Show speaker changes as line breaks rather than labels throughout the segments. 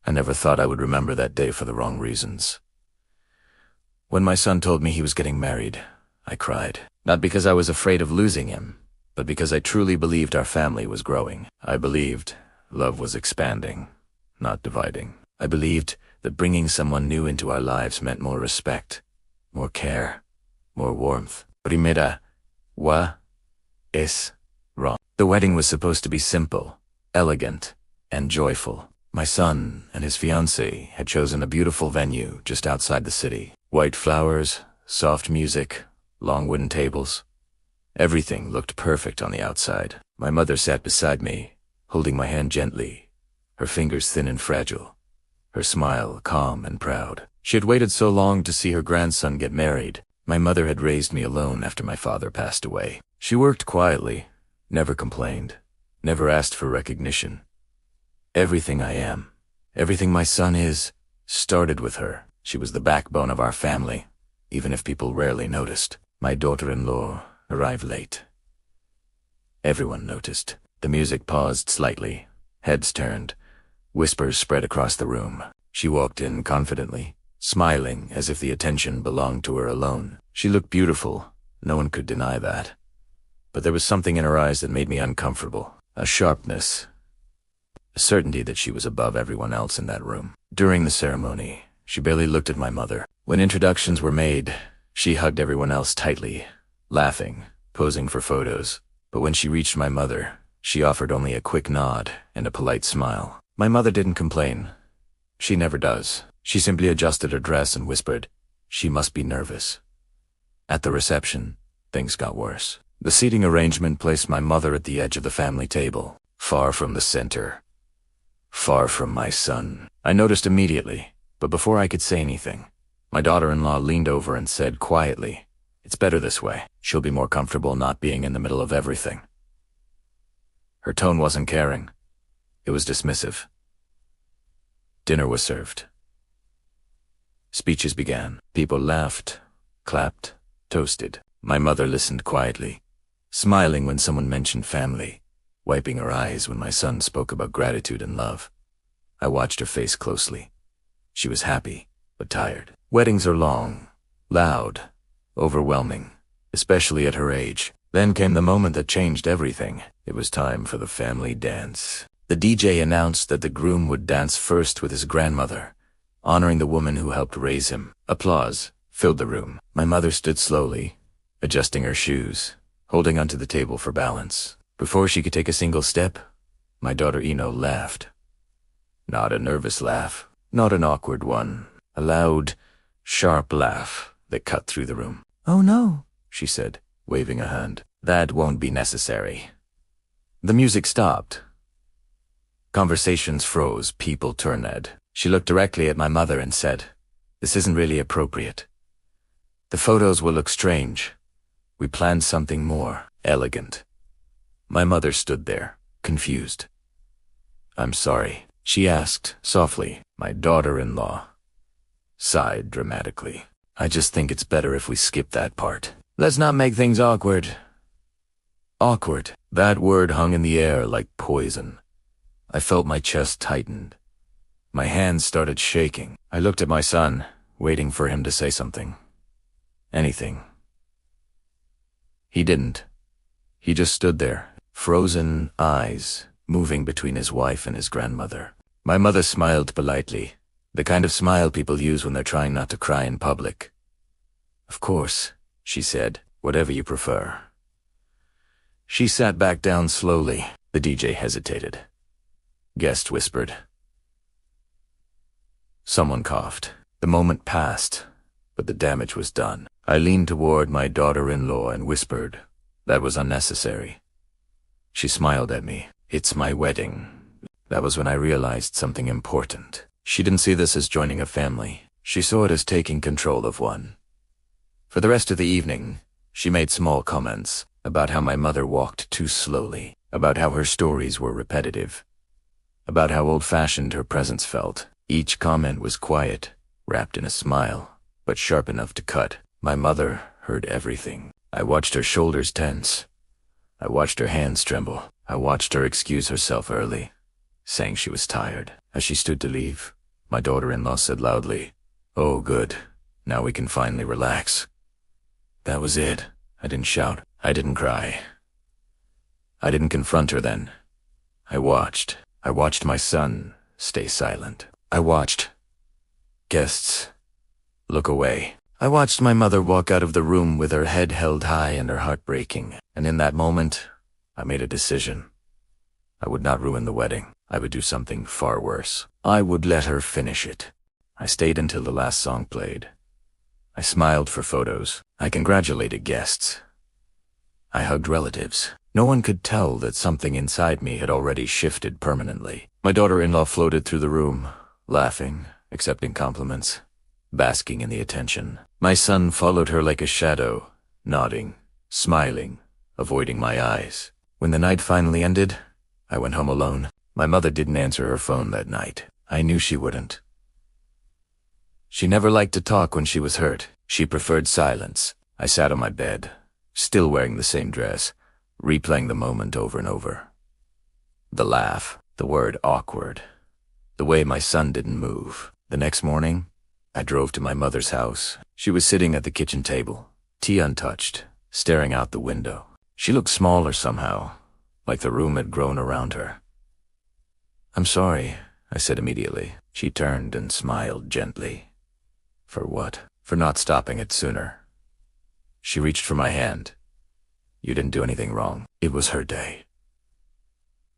I never thought I would remember that day for the wrong reasons. When my son told me he was getting married, I cried. Not because I was afraid of losing him, but because I truly believed our family was growing. I believed love was expanding, not dividing. I believed that bringing someone new into our lives meant more respect, more care, more warmth. Primera es wrong. The wedding was supposed to be simple, elegant, and joyful. My son and his fiancée had chosen a beautiful venue just outside the city. White flowers, soft music, long wooden tables. Everything looked perfect on the outside. My mother sat beside me, holding my hand gently, her fingers thin and fragile, her smile calm and proud. She had waited so long to see her grandson get married. My mother had raised me alone after my father passed away. She worked quietly, never complained, never asked for recognition. Everything I am, everything my son is, started with her. She was the backbone of our family, even if people rarely noticed. My daughter-in-law arrived late. Everyone noticed. The music paused slightly. Heads turned. Whispers spread across the room. She walked in confidently, smiling as if the attention belonged to her alone. She looked beautiful. No one could deny that. But there was something in her eyes that made me uncomfortable. A sharpness. A certainty that she was above everyone else in that room. During the ceremony, she barely looked at my mother. When introductions were made, she hugged everyone else tightly, laughing, posing for photos. But when she reached my mother, she offered only a quick nod and a polite smile. My mother didn't complain. She never does. She simply adjusted her dress and whispered, "She must be nervous." At the reception, things got worse. The seating arrangement placed my mother at the edge of the family table, far from the center, far from my son. I noticed immediately, but before I could say anything, my daughter-in-law leaned over and said quietly, "It's better this way. She'll be more comfortable not being in the middle of everything." Her tone wasn't caring. It was dismissive. Dinner was served. Speeches began. People laughed, clapped, toasted. My mother listened quietly, smiling when someone mentioned family, wiping her eyes when my son spoke about gratitude and love. I watched her face closely. She was happy, but tired. Weddings are long, loud, overwhelming, especially at her age. Then came the moment that changed everything. It was time for the family dance. The DJ announced that the groom would dance first with his grandmother, honoring the woman who helped raise him. Applause filled the room. My mother stood slowly, adjusting her shoes, holding onto the table for balance. Before she could take a single step, my daughter Ino laughed. Not a nervous laugh, not an awkward one. A loud, sharp laugh that cut through the room. "Oh no," she said, waving a hand. "That won't be necessary." The music stopped. Conversations froze, people turned. She looked directly at my mother and said, "This isn't really appropriate. The photos will look strange. We planned something more elegant." My mother stood there, confused. "I'm sorry," she asked softly. My daughter-in-law sighed dramatically. "I just think it's better if we skip that part. Let's not make things awkward." Awkward. That word hung in the air like poison. I felt my chest tightened. My hands started shaking. I looked at my son, waiting for him to say something. Anything. He didn't. He just stood there, frozen eyes moving between his wife and his grandmother. My mother smiled politely, the kind of smile people use when they're trying not to cry in public. "Of course," she said, "whatever you prefer." She sat back down slowly. The DJ hesitated. Guest whispered. Someone coughed. The moment passed, but the damage was done. I leaned toward my daughter-in-law and whispered, "That was unnecessary." She smiled at me. "It's my wedding." That was when I realized something important. She didn't see this as joining a family. She saw it as taking control of one. For the rest of the evening, she made small comments about how my mother walked too slowly, about how her stories were repetitive, about how old-fashioned her presence felt. Each comment was quiet, wrapped in a smile, but sharp enough to cut. My mother heard everything. I watched her shoulders tense. I watched her hands tremble. I watched her excuse herself early, saying she was tired. As she stood to leave, My daughter-in-law said loudly, "Oh, good. Now we can finally relax." That was it. I didn't shout. I didn't cry. I didn't confront her then. I watched. I watched my son stay silent. I watched guests look away. I watched my mother walk out of the room with her head held high and her heart breaking. And in that moment, I made a decision. I would not ruin the wedding. I would do something far worse. I would let her finish it. I stayed until the last song played. I smiled for photos. I congratulated guests. I hugged relatives. No one could tell that something inside me had already shifted permanently. My daughter-in-law floated through the room, laughing, accepting compliments, basking in the attention. My son followed her like a shadow, nodding, smiling, avoiding my eyes. When the night finally ended, I went home alone. My mother didn't answer her phone that night. I knew she wouldn't. She never liked to talk when she was hurt. She preferred silence. I sat on my bed, still wearing the same dress, replaying the moment over and over. The laugh, the word awkward, the way my son didn't move. The next morning, I drove to my mother's house. She was sitting at the kitchen table, tea untouched, staring out the window. She looked smaller somehow, like the room had grown around her. "I'm sorry," I said immediately. She turned and smiled gently. For what? For not stopping it sooner. She reached for my hand. "You didn't do anything wrong. It was her day."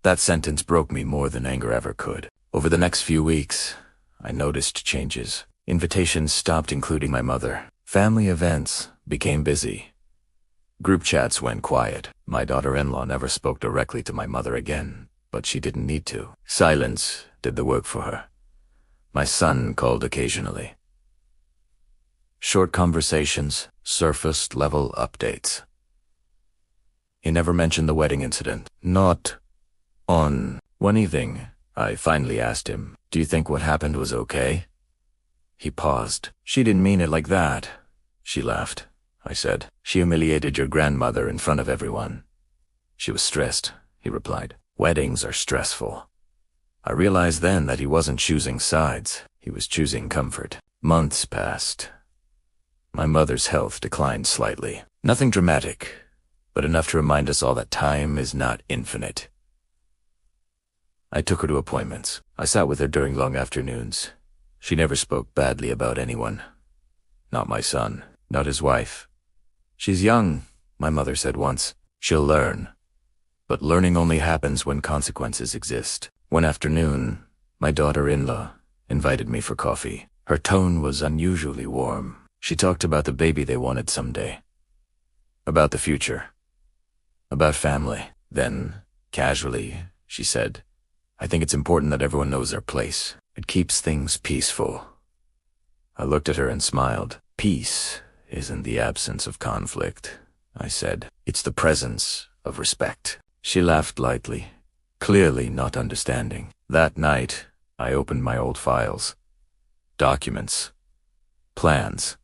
That sentence broke me more than anger ever could. Over the next few weeks, I noticed changes. Invitations stopped including my mother. Family events became busy. Group chats went quiet. My daughter-in-law never spoke directly to my mother again, but she didn't need to. Silence did the work for her. My son called occasionally. Short conversations, surface-level updates. He never mentioned the wedding incident. Not on. One evening, I finally asked him, "Do you think what happened was okay?" He paused. "She didn't mean it like that." She laughed. I said, "She humiliated your grandmother in front of everyone." "She was stressed," he replied. "Weddings are stressful." I realized then that he wasn't choosing sides. He was choosing comfort. Months passed. My mother's health declined slightly. Nothing dramatic, but enough to remind us all that time is not infinite. I took her to appointments. I sat with her during long afternoons. She never spoke badly about anyone. Not my son, not his wife. "She's young," my mother said once. "She'll learn." But learning only happens when consequences exist. One afternoon, my daughter-in-law invited me for coffee. Her tone was unusually warm. She talked about the baby they wanted someday. About the future. About family. Then, casually, she said, "I think it's important that everyone knows their place. It keeps things peaceful." I looked at her and smiled. "Peace isn't the absence of conflict," I said. "It's the presence of respect." She laughed lightly, clearly not understanding. That night, I opened my old files. Documents. Plans.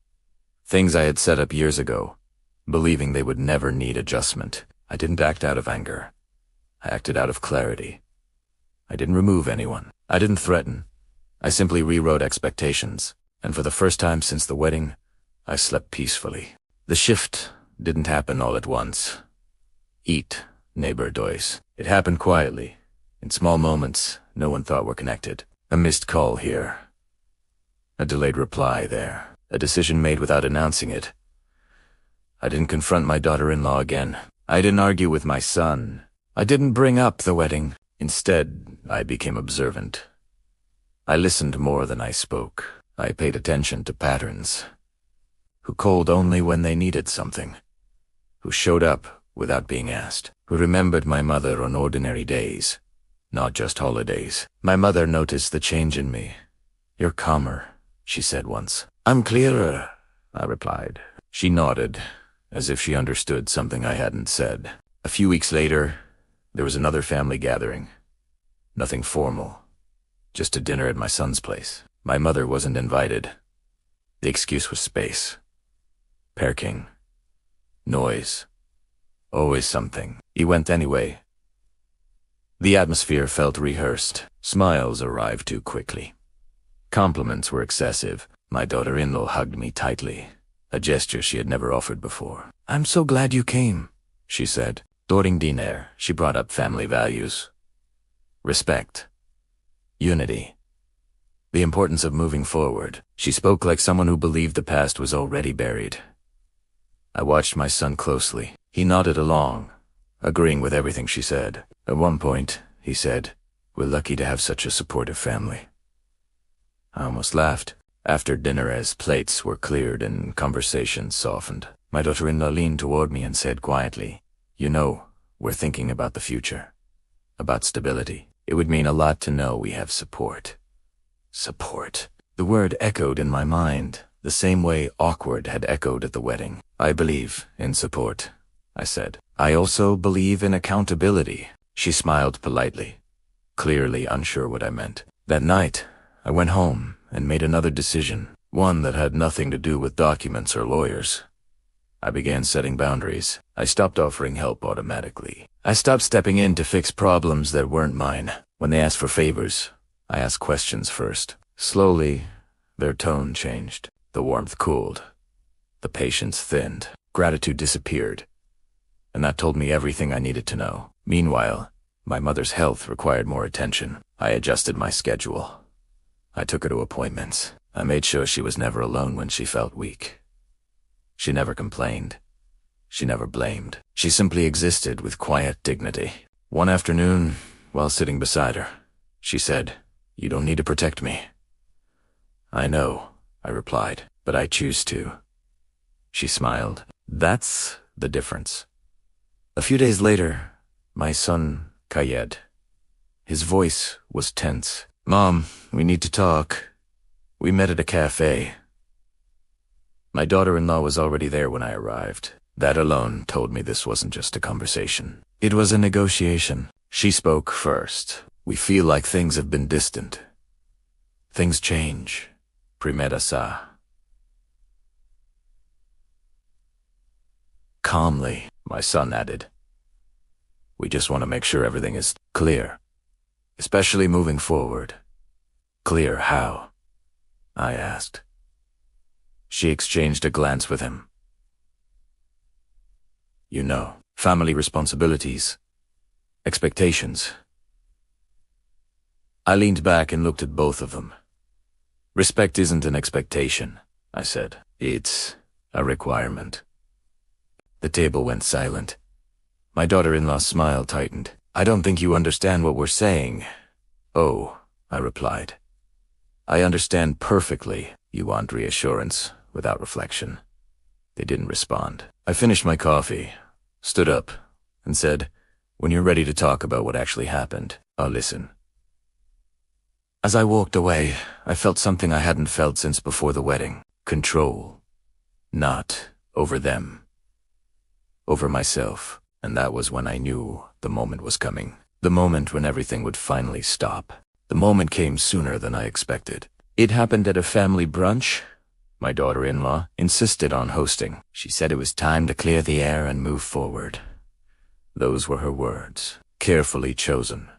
Things I had set up years ago, believing they would never need adjustment. I didn't act out of anger. I acted out of clarity. I didn't remove anyone. I didn't threaten. I simply rewrote expectations. And for the first time since the wedding, I slept peacefully. The shift didn't happen all at once. Eat, neighbor Doyce. It happened quietly, in small moments no one thought were connected. A missed call here. A delayed reply there. A decision made without announcing it. I didn't confront my daughter-in-law again. I didn't argue with my son. I didn't bring up the wedding. Instead, I became observant. I listened more than I spoke. I paid attention to patterns. Who called only when they needed something. Who showed up without being asked. Who remembered my mother on ordinary days, not just holidays. My mother noticed the change in me. "You're calmer," she said once. "I'm clearer," I replied. She nodded, as if she understood something I hadn't said. A few weeks later, there was another family gathering. Nothing formal, just a dinner at my son's place. My mother wasn't invited. The excuse was space. Parking. Noise. Always something. He went anyway. The atmosphere felt rehearsed. Smiles arrived too quickly. Compliments were excessive. My daughter-in-law hugged me tightly, a gesture she had never offered before. "I'm so glad you came," she said. During dinner, she brought up family values. Respect. Unity. The importance of moving forward. She spoke like someone who believed the past was already buried. I watched my son closely. He nodded along, agreeing with everything she said. At one point, he said, "We're lucky to have such a supportive family." I almost laughed. After dinner, as plates were cleared and conversations softened, my daughter-in-law leaned toward me and said quietly, "You know, we're thinking about the future, about stability. It would mean a lot to know we have support." Support. The word echoed in my mind, the same way awkward had echoed at the wedding. "I believe in support," I said. "I also believe in accountability." She smiled politely, clearly unsure what I meant. That night, I went home and made another decision, one that had nothing to do with documents or lawyers. I began setting boundaries. I stopped offering help automatically. I stopped stepping in to fix problems that weren't mine. When they asked for favors, I asked questions first. Slowly, their tone changed. The warmth cooled. The patience thinned. Gratitude disappeared. And that told me everything I needed to know. Meanwhile, my mother's health required more attention. I adjusted my schedule. I took her to appointments. I made sure she was never alone when she felt weak. She never complained. She never blamed. She simply existed with quiet dignity. One afternoon, while sitting beside her, she said, "You don't need to protect me." "I know," I replied, "but I choose to." She smiled. That's the difference. A few days later, my son, Kayed. His voice was tense. "Mom, we need to talk." We met at a cafe. My daughter-in-law was already there when I arrived. That alone told me this wasn't just a conversation. It was a negotiation. She spoke first. "We feel like things have been distant. Things change. Primera sa." Calmly, my son added, "We just want to make sure everything is clear, especially moving forward." "Clear how?" I asked. She exchanged a glance with him. "You know, family responsibilities, expectations." I leaned back and looked at both of them. "Respect isn't an expectation," I said. "It's a requirement." The table went silent. My daughter-in-law's smile tightened. "I don't think you understand what we're saying." "Oh," I replied. "I understand perfectly. You want reassurance without reflection." They didn't respond. I finished my coffee, stood up, and said, "When you're ready to talk about what actually happened, I'll listen." As I walked away, I felt something I hadn't felt since before the wedding. Control. Not over them. Over myself. And that was when I knew the moment was coming. The moment when everything would finally stop. The moment came sooner than I expected. It happened at a family brunch. My daughter-in-law insisted on hosting. She said it was time to clear the air and move forward. Those were her words, carefully chosen,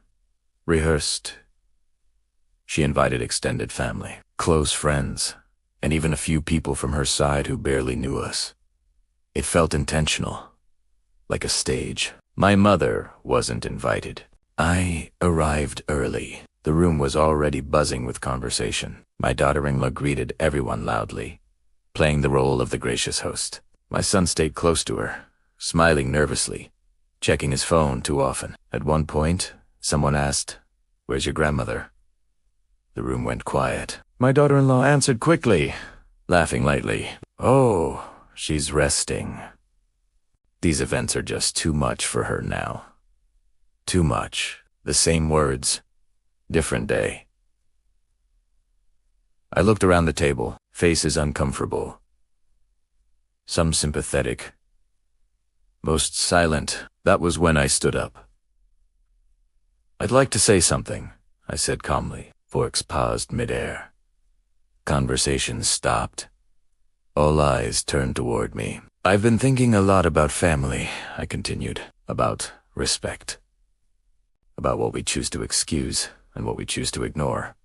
rehearsed. She invited extended family, close friends, and even a few people from her side who barely knew us. It felt intentional, like a stage. My mother wasn't invited. I arrived early. The room was already buzzing with conversation. My daughter-in-law greeted everyone loudly, playing the role of the gracious host. My son stayed close to her, smiling nervously, checking his phone too often. At one point, someone asked, "Where's your grandmother?" The room went quiet. My daughter-in-law answered quickly, laughing lightly, "Oh, she's resting." These events are just too much for her now. Too much. The same words, different day. I looked around the table, faces uncomfortable. Some sympathetic. Most silent. That was when I stood up. "I'd like to say something," I said calmly. Forks paused midair. Conversations stopped. All eyes turned toward me. "I've been thinking a lot about family," I continued. "About respect. About what we choose to excuse and what we choose to ignore.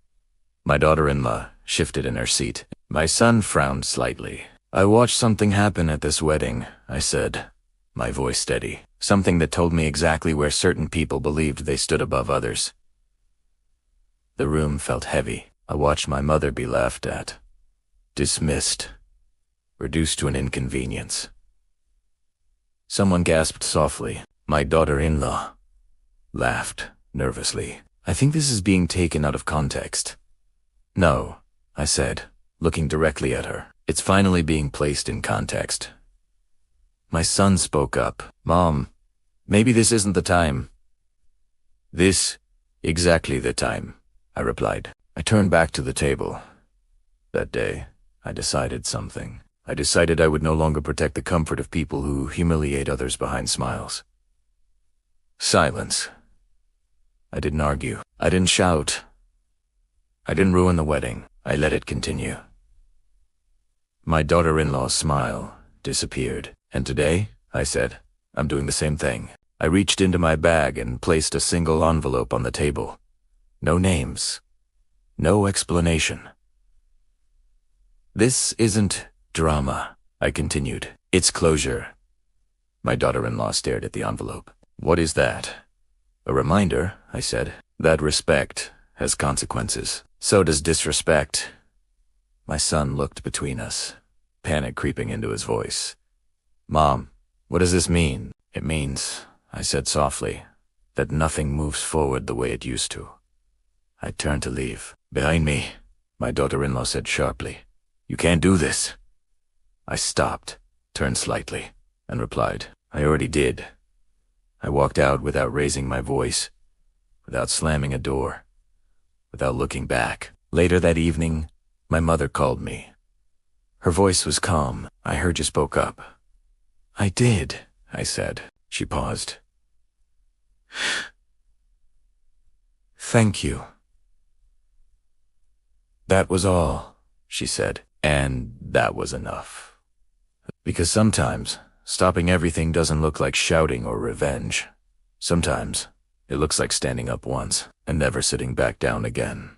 My daughter-in-law shifted in her seat. My son frowned slightly. "I watched something happen at this wedding," I said, my voice steady. Something that told me exactly where certain people believed they stood above others. The room felt heavy. I watched my mother be laughed at, dismissed, reduced to an inconvenience. Someone gasped softly. My daughter-in-law laughed nervously. "I think this is being taken out of context." "No," I said, looking directly at her. "It's finally being placed in context." My son spoke up. "Mom, maybe this isn't the time." "This, exactly the time," I replied. I turned back to the table. That day, I decided something. I decided I would no longer protect the comfort of people who humiliate others behind smiles. Silence. I didn't argue. I didn't shout. I didn't ruin the wedding. I let it continue. My daughter-in-law's smile disappeared. "And today," I said, "I'm doing the same thing." I reached into my bag and placed a single envelope on the table. No names. No explanation. "This isn't drama," I continued. "It's closure." My daughter-in-law stared at the envelope. "What is that?" "A reminder," I said, "that respect has consequences. So does disrespect." My son looked between us, panic creeping into his voice. "Mom, what does this mean?" "It means," I said softly, "that nothing moves forward the way it used to." I turned to leave. "Behind me," my daughter-in-law said sharply. "You can't do this." I stopped, turned slightly, and replied, "I already did." I walked out without raising my voice, without slamming a door, without looking back. Later that evening, my mother called me. Her voice was calm. "I heard you spoke up." "I did," I said. She paused. "Thank you." "That was all," she said, and that was enough. Because sometimes, stopping everything doesn't look like shouting or revenge. Sometimes, it looks like standing up once and never sitting back down again.